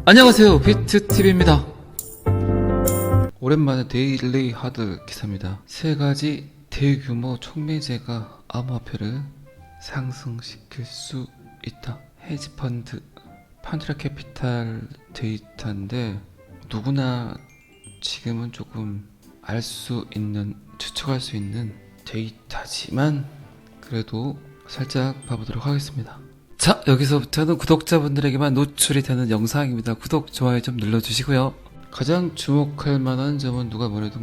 안녕하세요, 비트TV입니다. 오랜만에 데일리 하드 기사입니다. 세 가지 대규모 촉매제가 암호화폐를 상승시킬 수 있다. 헤지펀드 판드라 캐피탈 데이터인데 누구나 지금은 조금 알 수 있는, 추측할 수 있는 데이터지만 그래도 살짝 봐보도록 하겠습니다. 자, 여기서부터는 구독자분들에게만 노출이 되는 영상입니다. 구독, 좋아요 좀 눌러주시고요. 가장 주목할 만한 점은 누가 뭐래도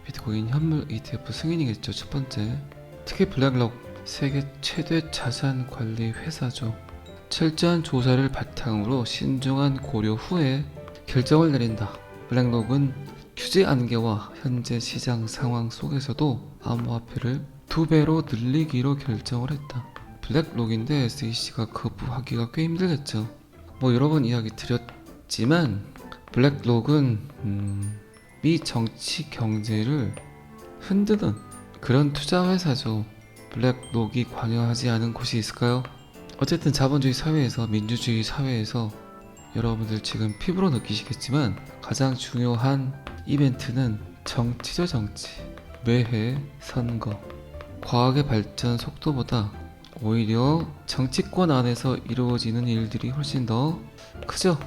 비트코인 현물 ETF 승인이겠죠. 첫 번째, 특히 블랙록, 세계 최대 자산 관리 회사죠. 철저한 조사를 바탕으로 신중한 고려 후에 결정을 내린다. 블랙록은 규제 안개와 현재 시장 상황 속에서도 암호화폐를 2배로 늘리기로 결정을 했다. 블랙록인데 SEC가 거부하기가 꽤 힘들겠죠. 여러 번 이야기 드렸지만 블랙록은 미 정치 경제를 흔드는 그런 투자 회사죠. 블랙록이 관여하지 않은 곳이 있을까요? 어쨌든 자본주의 사회에서, 민주주의 사회에서 여러분들 지금 피부로 느끼시겠지만 가장 중요한 이벤트는 정치죠. 정치. 매해 선거. 과학의 발전 속도보다 오히려 정치권 안에서 이루어지는 일들이 훨씬 더 크죠.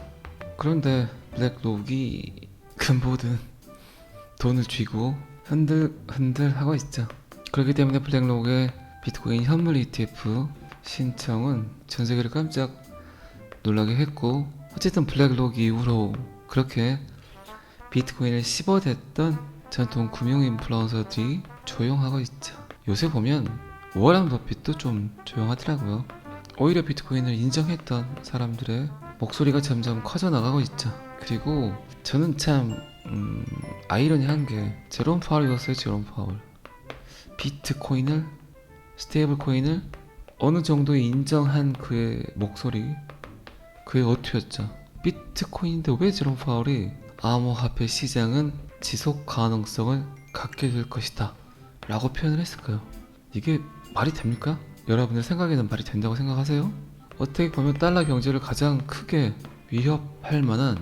그런데 블랙록이 금보든 돈을 쥐고 흔들흔들 하고 있죠. 그렇기 때문에 블랙록의 비트코인 현물 ETF 신청은 전세계를 깜짝 놀라게 했고, 어쨌든 블랙록 이후로 그렇게 비트코인을 씹어댔던 전통 금융 인플루언서들이 조용하고 있죠. 요새 보면 워런 버핏도 좀 조용하더라고요. 오히려 비트코인을 인정했던 사람들의 목소리가 점점 커져 나가고 있죠. 그리고 저는 참 아이러니한 게 제롬 파월이었어요. 제롬 파월. 비트코인을, 스테이블 코인을 어느 정도 인정한 그의 목소리, 그의 어투였죠. 비트코인인데 왜 제롬 파월이 암호화폐 시장은 지속 가능성을 갖게 될 것이다 라고 표현을 했을까요? 이게 말이 됩니까? 여러분들 생각에는 말이 된다고 생각하세요? 어떻게 보면 달러 경제를 가장 크게 위협할 만한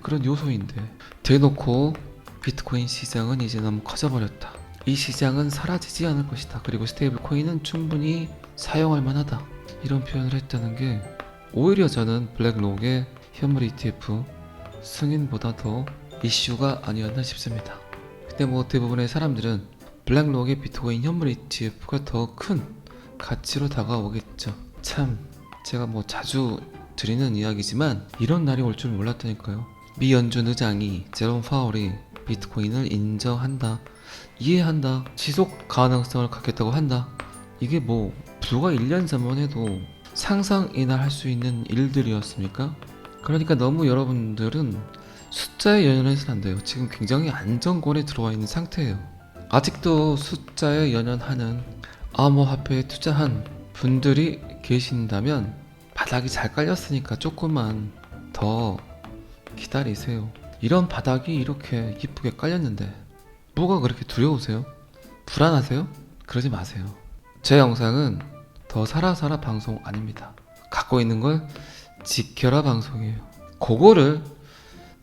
그런 요소인데 대놓고 비트코인 시장은 이제 너무 커져버렸다. 이 시장은 사라지지 않을 것이다. 그리고 스테이블 코인은 충분히 사용할 만하다. 이런 표현을 했다는 게 오히려 저는 블랙록의 현물 ETF 승인보다 더 이슈가 아니었나 싶습니다. 근데 대부분의 사람들은 블랙록의 비트코인 현물 ETF가 더 큰 가치로 다가오겠죠. 참, 제가 자주 드리는 이야기지만 이런 날이 올 줄 몰랐다니까요. 미 연준 의장이 제롬 파월이 비트코인을 인정한다, 이해한다, 지속 가능성을 갖겠다고 한다. 이게 불과 1년 전만 해도 상상이나 할 수 있는 일들이었습니까? 그러니까 너무 여러분들은 숫자에 연연해서는 안 돼요. 지금 굉장히 안정권에 들어와 있는 상태예요. 아직도 숫자에 연연하는 암호화폐에 투자한 분들이 계신다면 바닥이 잘 깔렸으니까 조금만 더 기다리세요. 이런 바닥이 이렇게 이쁘게 깔렸는데 뭐가 그렇게 두려우세요? 불안하세요? 그러지 마세요. 제 영상은 더 살아 방송 아닙니다. 갖고 있는 걸 지켜라 방송이에요. 그거를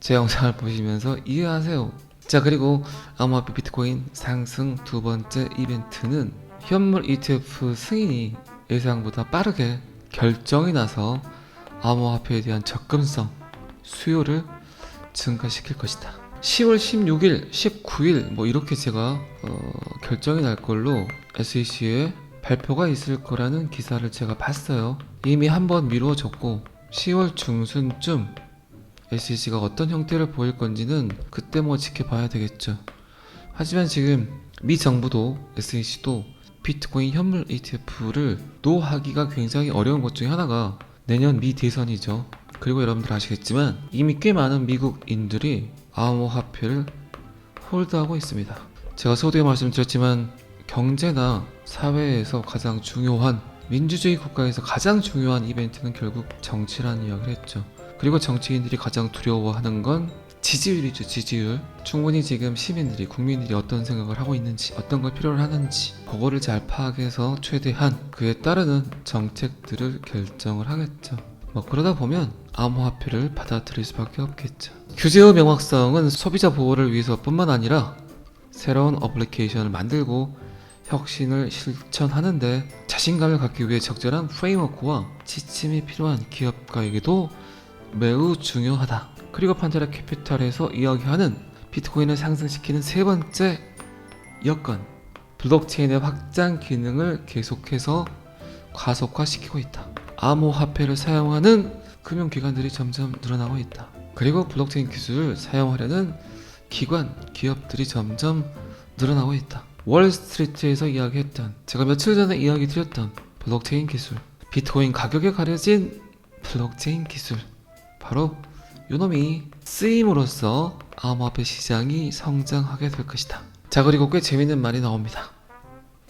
제 영상을 보시면서 이해하세요. 자, 그리고 암호화폐 비트코인 상승 두 번째 이벤트는 현물 ETF 승인이 예상보다 빠르게 결정이 나서 암호화폐에 대한 접근성, 수요를 증가시킬 것이다. 10월 16일, 19일 이렇게 제가 결정이 날 걸로 SEC에 발표가 있을 거라는 기사를 제가 봤어요. 이미 한번 미루어졌고 10월 중순쯤 SEC가 어떤 형태를 보일 건지는 그때 지켜봐야 되겠죠. 하지만 지금 미 정부도 SEC도 비트코인 현물 ETF를 노하기가 굉장히 어려운 것 중에 하나가 내년 미 대선이죠. 그리고 여러분들 아시겠지만 이미 꽤 많은 미국인들이 암호화폐를 홀드하고 있습니다. 제가 서두에 말씀드렸지만 경제나 사회에서 가장 중요한, 민주주의 국가에서 가장 중요한 이벤트는 결국 정치라는 이야기를 했죠. 그리고 정치인들이 가장 두려워하는 건 지지율이죠. 지지율. 충분히 지금 시민들이, 국민들이 어떤 생각을 하고 있는지, 어떤 걸 필요로 하는지 그거를 잘 파악해서 최대한 그에 따르는 정책들을 결정을 하겠죠. 뭐 그러다 보면 암호화폐를 받아들일 수밖에 없겠죠. 규제의 명확성은 소비자 보호를 위해서뿐만 아니라 새로운 어플리케이션을 만들고 혁신을 실천하는데 자신감을 갖기 위해 적절한 프레임워크와 지침이 필요한 기업가에게도 매우 중요하다. 그리고 판테라 캐피탈에서 이야기하는 비트코인을 상승시키는 세 번째 여건, 블록체인의 확장 기능을 계속해서 가속화시키고 있다. 암호화폐를 사용하는 금융기관들이 점점 늘어나고 있다. 그리고 블록체인 기술을 사용하려는 기관, 기업들이 점점 늘어나고 있다. 월스트리트에서 이야기했던, 제가 며칠 전에 이야기 드렸던 블록체인 기술, 비트코인 가격에 가려진 블록체인 기술, 바로 요놈이 쓰임으로써 암호화폐 시장이 성장하게 될 것이다. 자, 그리고 꽤 재밌는 말이 나옵니다.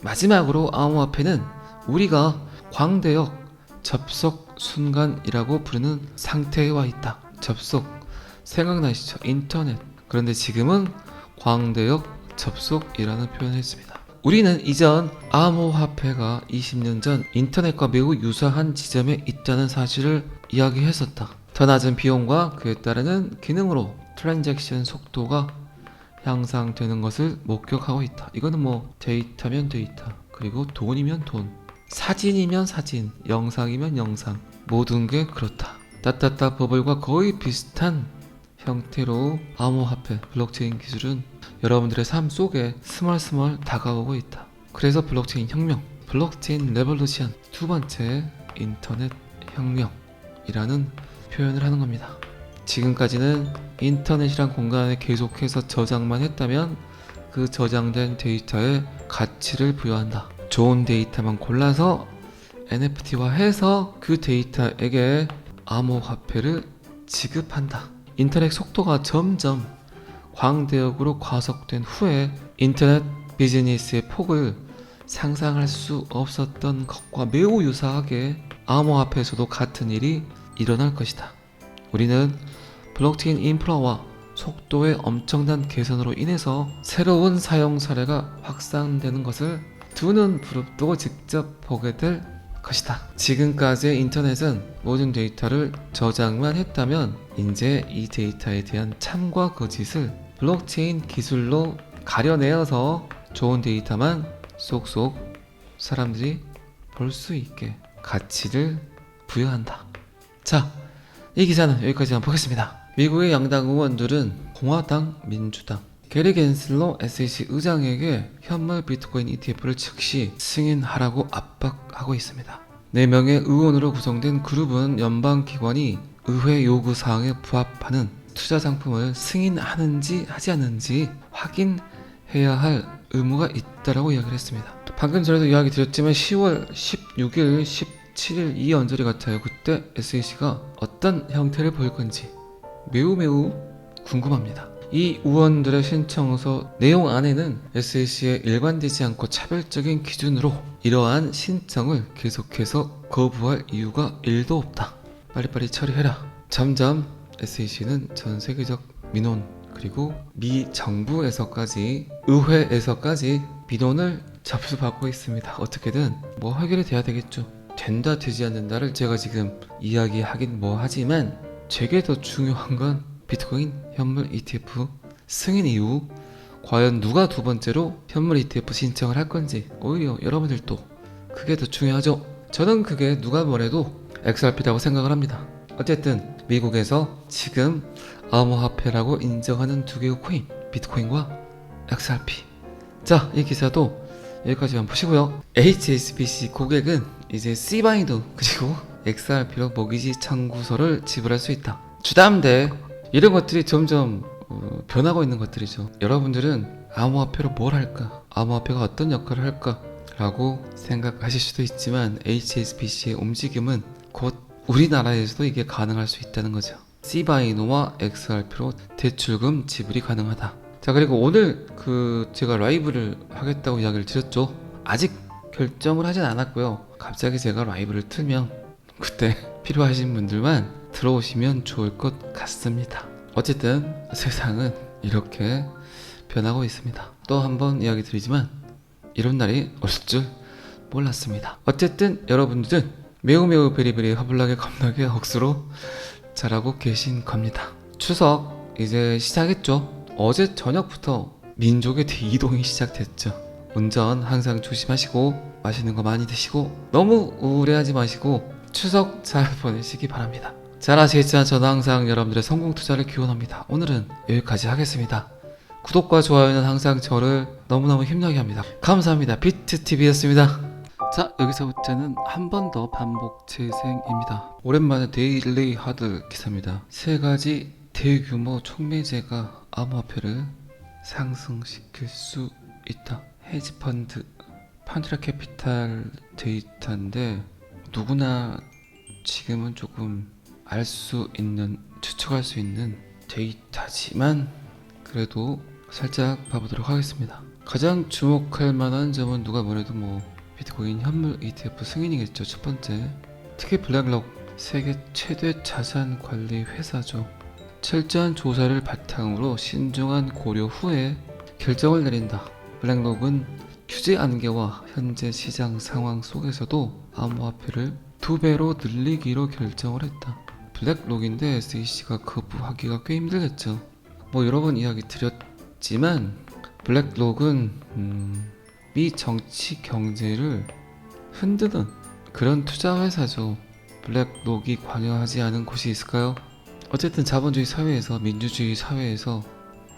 마지막으로 암호화폐는 우리가 광대역 접속 순간이라고 부르는 상태에 와 있다. 접속, 생각나시죠? 인터넷. 그런데 지금은 광대역 접속이라는 표현을 했습니다. 우리는 이전 암호화폐가 20년 전 인터넷과 매우 유사한 지점에 있다는 사실을 이야기했었다. 더 낮은 비용과 그에 따르는 기능으로 트랜잭션 속도가 향상되는 것을 목격하고 있다. 이거는 뭐 데이터면 데이터, 그리고 돈이면 돈, 사진이면 사진, 영상이면 영상, 모든 게 그렇다. 따따따 버블과 거의 비슷한 형태로 암호화폐, 블록체인 기술은 여러분들의 삶 속에 스멀스멀 다가오고 있다. 그래서 블록체인 혁명, 블록체인 레볼루션, 두 번째 인터넷 혁명이라는 표현을 하는 겁니다. 지금까지는 인터넷이란 공간에 계속해서 저장만 했다면 그 저장된 데이터에 가치를 부여한다. 좋은 데이터만 골라서 NFT화해서 그 데이터에게 암호화폐를 지급한다. 인터넷 속도가 점점 광대역으로 과속된 후에 인터넷 비즈니스의 폭을 상상할 수 없었던 것과 매우 유사하게 암호화폐에서도 같은 일이 일어날 것이다. 우리는 블록체인 인프라와 속도의 엄청난 개선으로 인해서 새로운 사용 사례가 확산되는 것을 두 눈 부릅뜨고 직접 보게 될 것이다. 지금까지의 인터넷은 모든 데이터를 저장만 했다면 이제 이 데이터에 대한 참과 거짓을 블록체인 기술로 가려내어서 좋은 데이터만 쏙쏙 사람들이 볼 수 있게 가치를 부여한다. 자, 이 기사는 여기까지 한번 보겠습니다. 미국의 양당 의원들은 공화당, 민주당, 게리 겐슬러 SEC 의장에게 현물 비트코인 ETF를 즉시 승인하라고 압박하고 있습니다. 4명의 의원으로 구성된 그룹은 연방기관이 의회 요구사항에 부합하는 투자 상품을 승인하는지 하지 않는지 확인해야 할 의무가 있다라고 이야기를 했습니다. 방금 전에도 이야기 드렸지만 10월 16일, 17일 이 언저리 같아요. 그때 SEC가 어떤 형태를 보일 건지 매우 궁금합니다. 이 의원들의 신청서 내용 안에는 SEC에 일관되지 않고 차별적인 기준으로 이러한 신청을 계속해서 거부할 이유가 1도 없다. 빨리빨리 처리해라. 점점 SEC는 전 세계적 민원, 그리고 미 정부에서까지, 의회에서까지 민원을 접수받고 있습니다. 어떻게든 뭐 해결이 돼야 되겠죠. 된다 되지 않는다를 제가 지금 이야기하긴 뭐 하지만 제게 더 중요한 건 비트코인 현물 ETF 승인 이후 과연 누가 두 번째로 현물 ETF 신청을 할 건지, 오히려 여러분들도 그게 더 중요하죠. 저는 그게 누가 뭐래도 XRP라고 생각을 합니다. 어쨌든 미국에서 지금 암호화폐라고 인정하는 두 개의 코인, 비트코인과 XRP. 자, 이 기사도 여기까지만 보시고요. HSBC 고객은 이제 C바이도 그리고 XRP로 모기지 청구서를 지불할 수 있다. 주담대, 이런 것들이 점점 변하고 있는 것들이죠. 여러분들은 암호화폐로 뭘 할까? 암호화폐가 어떤 역할을 할까? 라고 생각하실 수도 있지만 HSBC의 움직임은 곧 우리나라에서도 이게 가능할 수 있다는 거죠. C바이노와 XRP로 대출금 지불이 가능하다. 자, 그리고 오늘 제가 라이브를 하겠다고 이야기를 드렸죠. 아직 결정을 하진 않았고요. 갑자기 제가 라이브를 틀면 그때 필요하신 분들만 들어오시면 좋을 것 같습니다. 어쨌든 세상은 이렇게 변하고 있습니다. 또 한 번 이야기 드리지만 이런 날이 올 줄 몰랐습니다. 어쨌든 여러분들은 매우 베리베리 화불나게 겁나게 억수로 잘하고 계신 겁니다. 추석 이제 시작했죠. 어제 저녁부터 민족의 대이동이 시작됐죠. 운전 항상 조심하시고 맛있는 거 많이 드시고 너무 우울해하지 마시고 추석 잘 보내시기 바랍니다. 잘 아시겠지만 저는 항상 여러분들의 성공 투자를 기원합니다. 오늘은 여기까지 하겠습니다. 구독과 좋아요는 항상 저를 너무너무 힘나게 합니다. 감사합니다. 비트TV였습니다. 자, 여기서부터는 한 번 더 반복 재생입니다. 오랜만에 데일리 하드 기사입니다. 세 가지 대규모 촉매제가 암호화폐를 상승시킬 수 있다. 헤지펀드 판트라 캐피탈 데이터인데 누구나 지금은 조금 알 수 있는, 추측할 수 있는 데이터지만 그래도 살짝 봐보도록 하겠습니다. 가장 주목할 만한 점은 누가 뭐래도 비트코인 현물 ETF 승인이겠죠. 첫 번째, 특히 블랙록 세계 최대 자산 관리 회사죠. 철저한 조사를 바탕으로 신중한 고려 후에 결정을 내린다. 블랙록은 규제 안개와 현재 시장 상황 속에서도 암호화폐를 2배로 늘리기로 결정을 했다. 블랙록인데 SEC가 거부하기가 꽤 힘들겠죠. 여러 번 이야기 드렸지만 블랙록은 미 정치 경제를 흔드는 그런 투자 회사죠. 블랙록이 관여하지 않은 곳이 있을까요? 어쨌든 자본주의 사회에서, 민주주의 사회에서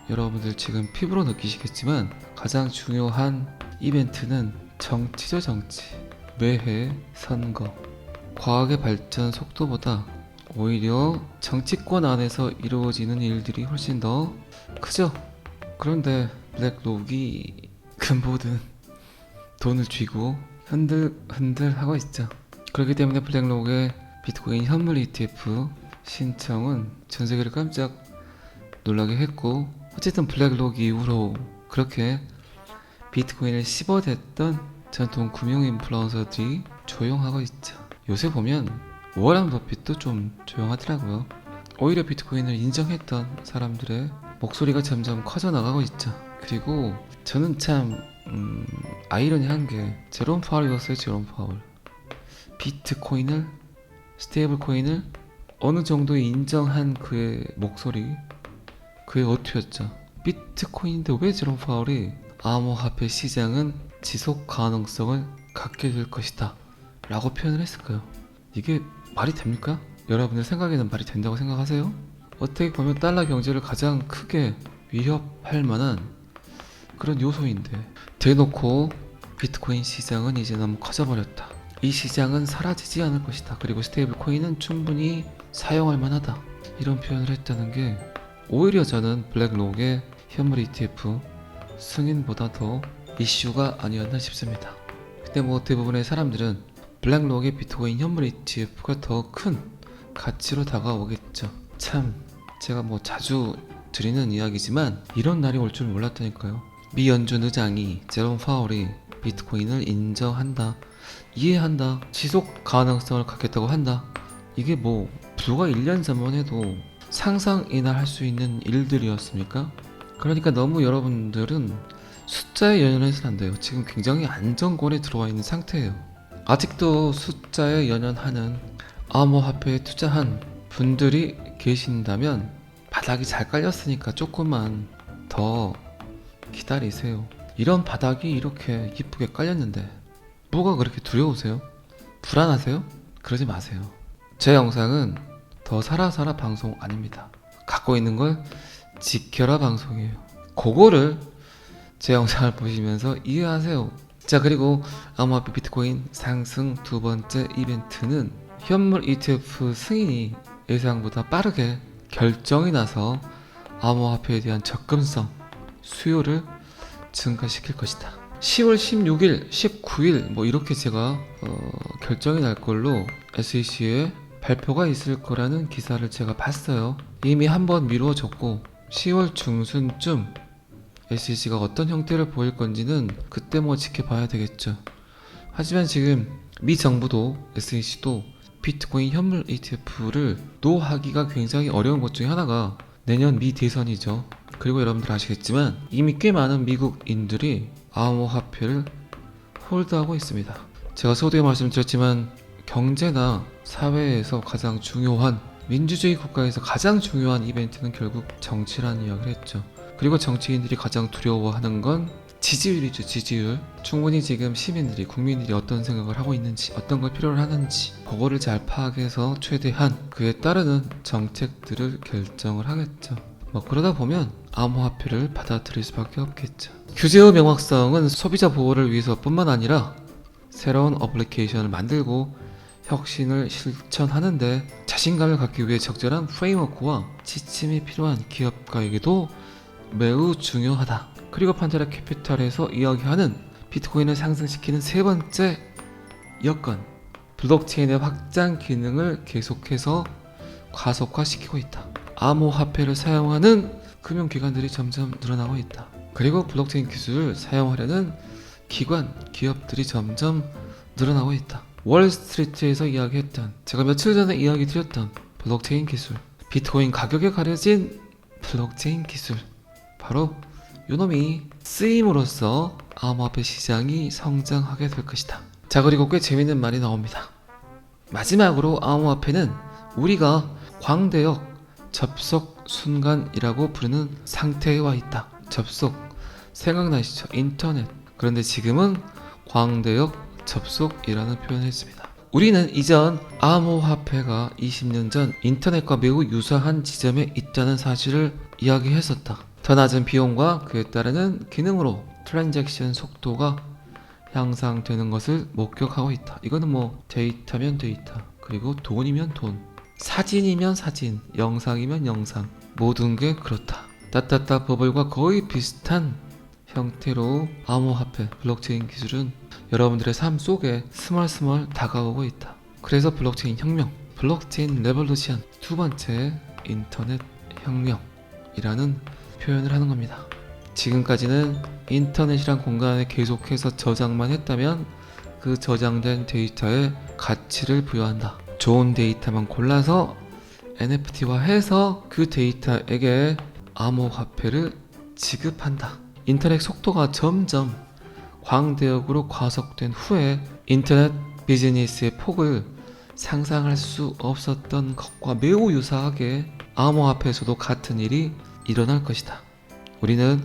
여러분들 지금 피부로 느끼시겠지만 가장 중요한 이벤트는 정치죠. 정치. 매해 선거. 과학의 발전 속도보다 오히려 정치권 안에서 이루어지는 일들이 훨씬 더 크죠. 그런데 블랙록이 모든 돈을 쥐고 흔들 하고 있죠. 그렇기 때문에 블랙록의 비트코인 현물 ETF 신청은 전 세계를 깜짝 놀라게 했고, 어쨌든 블랙록 이후로 그렇게 비트코인을 씹어댔던 전통 금융 인플루언서들이 조용하고 있죠. 요새 보면 워런 버핏도 좀 조용하더라고요. 오히려 비트코인을 인정했던 사람들의 목소리가 점점 커져 나가고 있죠. 그리고 저는 참 아이러니한 게 제롬 파월이었어요. 제롬 파월. 비트코인을, 스테이블 코인을 어느 정도 인정한 그의 목소리, 그의 어투였죠. 비트코인인데 왜 제롬 파월이 암호화폐 시장은 지속 가능성을 갖게 될 것이다 라고 표현을 했을까요? 이게 말이 됩니까? 여러분들 생각에는 말이 된다고 생각하세요? 어떻게 보면 달러 경제를 가장 크게 위협할 만한 그런 요소인데 대놓고 비트코인 시장은 이제 너무 커져버렸다. 이 시장은 사라지지 않을 것이다. 그리고 스테이블 코인은 충분히 사용할 만하다. 이런 표현을 했다는 게 오히려 저는 블랙록의 현물 ETF 승인보다 더 이슈가 아니었나 싶습니다. 근데 대부분의 사람들은 블랙록의 비트코인 현물 ETF가 더 큰 가치로 다가오겠죠. 참 제가 자주 드리는 이야기지만 이런 날이 올 줄 몰랐다니까요. 미 연준 의장이 제롬 파월이 비트코인을 인정한다, 이해한다, 지속 가능성을 갖겠다고 한다. 이게 불과 1년 전만 해도 상상이나 할 수 있는 일들이었습니까? 그러니까 너무 여러분들은 숫자에 연연해서는 안 돼요. 지금 굉장히 안정권에 들어와 있는 상태예요. 아직도 숫자에 연연하는 암호화폐에 투자한 분들이 계신다면 바닥이 잘 깔렸으니까 조금만 더 기다리세요. 이런 바닥이 이렇게 이쁘게 깔렸는데 뭐가 그렇게 두려우세요? 불안하세요? 그러지 마세요. 제 영상은 더 살아 방송 아닙니다. 갖고 있는 걸 지켜라 방송이에요. 그거를 제 영상을 보시면서 이해하세요. 자, 그리고 암호화폐 비트코인 상승 두 번째 이벤트는 현물 ETF 승인이 예상보다 빠르게 결정이 나서 암호화폐에 대한 접근성, 수요를 증가시킬 것이다. 10월 16일, 19일 이렇게 제가 결정이 날 걸로 SEC에 발표가 있을 거라는 기사를 제가 봤어요. 이미 한번 미루어졌고 10월 중순쯤 SEC가 어떤 형태를 보일 건지는 그때 지켜봐야 되겠죠. 하지만 지금 미 정부도 SEC도 비트코인 현물 ETF를 노하기가 굉장히 어려운 것 중에 하나가 내년 미 대선이죠. 그리고 여러분들 아시겠지만 이미 꽤 많은 미국인들이 암호화폐를 홀드하고 있습니다. 제가 서두에 말씀드렸지만 경제나 사회에서 가장 중요한, 민주주의 국가에서 가장 중요한 이벤트는 결국 정치라는 이야기를 했죠. 그리고 정치인들이 가장 두려워하는 건 지지율이죠. 지지율. 충분히 지금 시민들이, 국민들이 어떤 생각을 하고 있는지, 어떤 걸 필요로 하는지 그거를 잘 파악해서 최대한 그에 따르는 정책들을 결정을 하겠죠. 그러다 보면 암호화폐를 받아들일 수밖에 없겠죠. 규제의 명확성은 소비자 보호를 위해서뿐만 아니라 새로운 어플리케이션을 만들고 혁신을 실천하는데 자신감을 갖기 위해 적절한 프레임워크와 지침이 필요한 기업가에게도 매우 중요하다. 그리고 판테라 캐피탈에서 이야기하는 비트코인을 상승시키는 세 번째 여건, 블록체인의 확장 기능을 계속해서 가속화시키고 있다. 암호화폐를 사용하는 금융기관들이 점점 늘어나고 있다. 그리고 블록체인 기술을 사용하려는 기관, 기업들이 점점 늘어나고 있다. 월스트리트에서 이야기했던, 제가 며칠 전에 이야기 드렸던 블록체인 기술, 비트코인 가격에 가려진 블록체인 기술, 바로 요놈이 쓰임으로써 암호화폐 시장이 성장하게 될 것이다. 자, 그리고 꽤 재밌는 말이 나옵니다. 마지막으로 암호화폐는 우리가 광대역 접속 순간이라고 부르는 상태에 와 있다. 접속, 생각나시죠? 인터넷. 그런데 지금은 광대역 접속이라는 표현을 했습니다. 우리는 이전 암호화폐가 20년 전 인터넷과 매우 유사한 지점에 있다는 사실을 이야기했었다. 더 낮은 비용과 그에 따르는 기능으로 트랜잭션 속도가 향상되는 것을 목격하고 있다. 이거는 데이터면 데이터, 그리고 돈이면 돈, 사진이면 사진, 영상이면 영상, 모든 게 그렇다. 따따따 버블과 거의 비슷한 형태로 암호화폐, 블록체인 기술은 여러분들의 삶 속에 스멀스멀 다가오고 있다. 그래서 블록체인 혁명, 블록체인 레볼루션, 두 번째 인터넷 혁명이라는 표현을 하는 겁니다. 지금까지는 인터넷이란 공간에 계속해서 저장만 했다면 그 저장된 데이터에 가치를 부여한다. 좋은 데이터만 골라서 NFT화해서 그 데이터에게 암호화폐를 지급한다. 인터넷 속도가 점점 광대역으로 과속된 후에 인터넷 비즈니스의 폭을 상상할 수 없었던 것과 매우 유사하게 암호화폐에서도 같은 일이 일어날 것이다. 우리는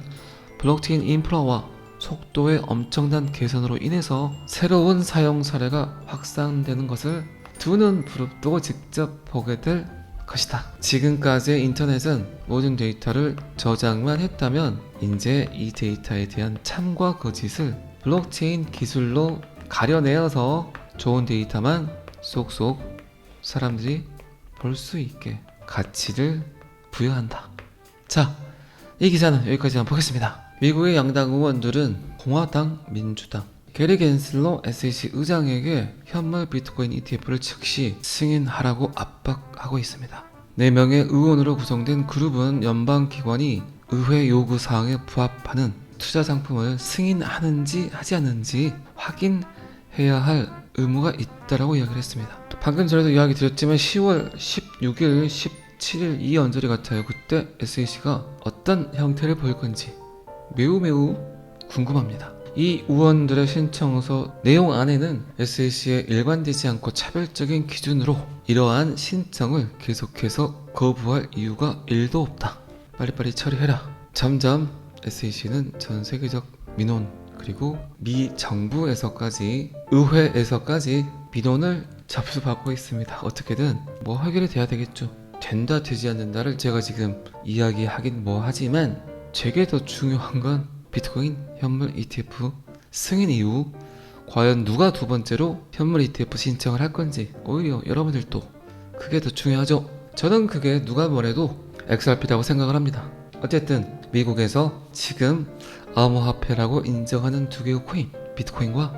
블록체인 인프라와 속도의 엄청난 개선으로 인해서 새로운 사용 사례가 확산되는 것을 두 눈 부릅뜨고 직접 보게 될 것이다. 지금까지의 인터넷은 모든 데이터를 저장만 했다면 이제 이 데이터에 대한 참과 거짓을 블록체인 기술로 가려내어서 좋은 데이터만 쏙쏙 사람들이 볼 수 있게 가치를 부여한다. 자, 이 기사는 여기까지 한번 보겠습니다. 미국의 양당 의원들은 공화당, 민주당, 게리 겐슬러 SEC 의장에게 현물 비트코인 ETF를 즉시 승인하라고 압박하고 있습니다. 4명의 의원으로 구성된 그룹은 연방기관이 의회 요구사항에 부합하는 투자 상품을 승인하는지 하지 않는지 확인해야 할 의무가 있다라고 이야기를 했습니다. 방금 전에도 이야기 드렸지만 10월 16일, 17일 이 언저리 같아요. 그때 SEC가 어떤 형태를 보일 건지 매우 궁금합니다. 이 의원들의 신청서 내용 안에는 SEC에 일관되지 않고 차별적인 기준으로 이러한 신청을 계속해서 거부할 이유가 1도 없다. 빨리빨리 처리해라. 점점 SEC는 전 세계적 민원, 그리고 미 정부에서까지, 의회에서까지 민원을 접수받고 있습니다. 어떻게든 해결이 돼야 되겠죠. 된다 되지 않는다를 제가 지금 이야기하긴 하지만 제게 더 중요한 건 비트코인 현물 ETF 승인 이후 과연 누가 두 번째로 현물 ETF 신청을 할 건지, 오히려 여러분들도 그게 더 중요하죠. 저는 그게 누가 뭐래도 XRP라고 생각을 합니다. 어쨌든 미국에서 지금 암호화폐라고 인정하는 두 개의 코인, 비트코인과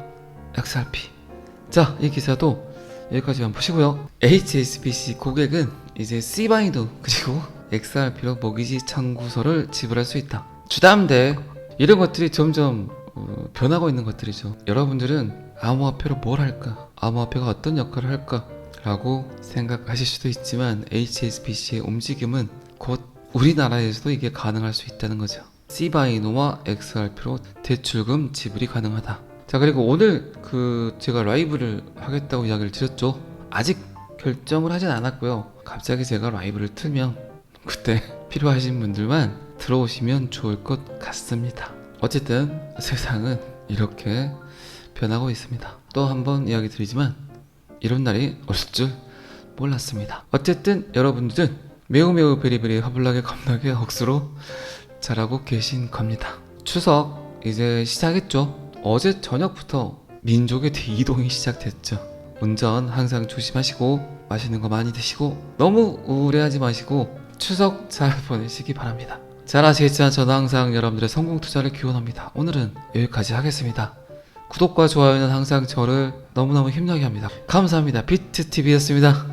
XRP. 자, 이 기사도 여기까지만 보시고요. HSBC 고객은 이제 C바이도 그리고 XRP로 모기지 청구서를 지불할 수 있다. 주담대, 이런 것들이 점점 변하고 있는 것들이죠. 여러분들은 암호화폐로 뭘 할까? 암호화폐가 어떤 역할을 할까? 라고 생각하실 수도 있지만 HSBC의 움직임은 곧 우리나라에서도 이게 가능할 수 있다는 거죠. C바이노와 XRP로 대출금 지불이 가능하다. 자, 그리고 오늘 제가 라이브를 하겠다고 이야기를 드렸죠. 아직 결정을 하진 않았고요. 갑자기 제가 라이브를 틀면 그때 필요하신 분들만 들어오시면 좋을 것 같습니다. 어쨌든 세상은 이렇게 변하고 있습니다. 또 한번 이야기 드리지만 이런 날이 올 줄 몰랐습니다. 어쨌든 여러분들은 매우 베리베리 화불나게 겁나게 억수로 잘하고 계신 겁니다. 추석 이제 시작했죠. 어제 저녁부터 민족의 대이동이 시작됐죠. 운전 항상 조심하시고 맛있는 거 많이 드시고 너무 우울해하지 마시고 추석 잘 보내시기 바랍니다. 잘 아시겠지만 저는 항상 여러분들의 성공 투자를 기원합니다. 오늘은 여기까지 하겠습니다. 구독과 좋아요는 항상 저를 너무너무 힘나게 합니다. 감사합니다. 비트TV였습니다.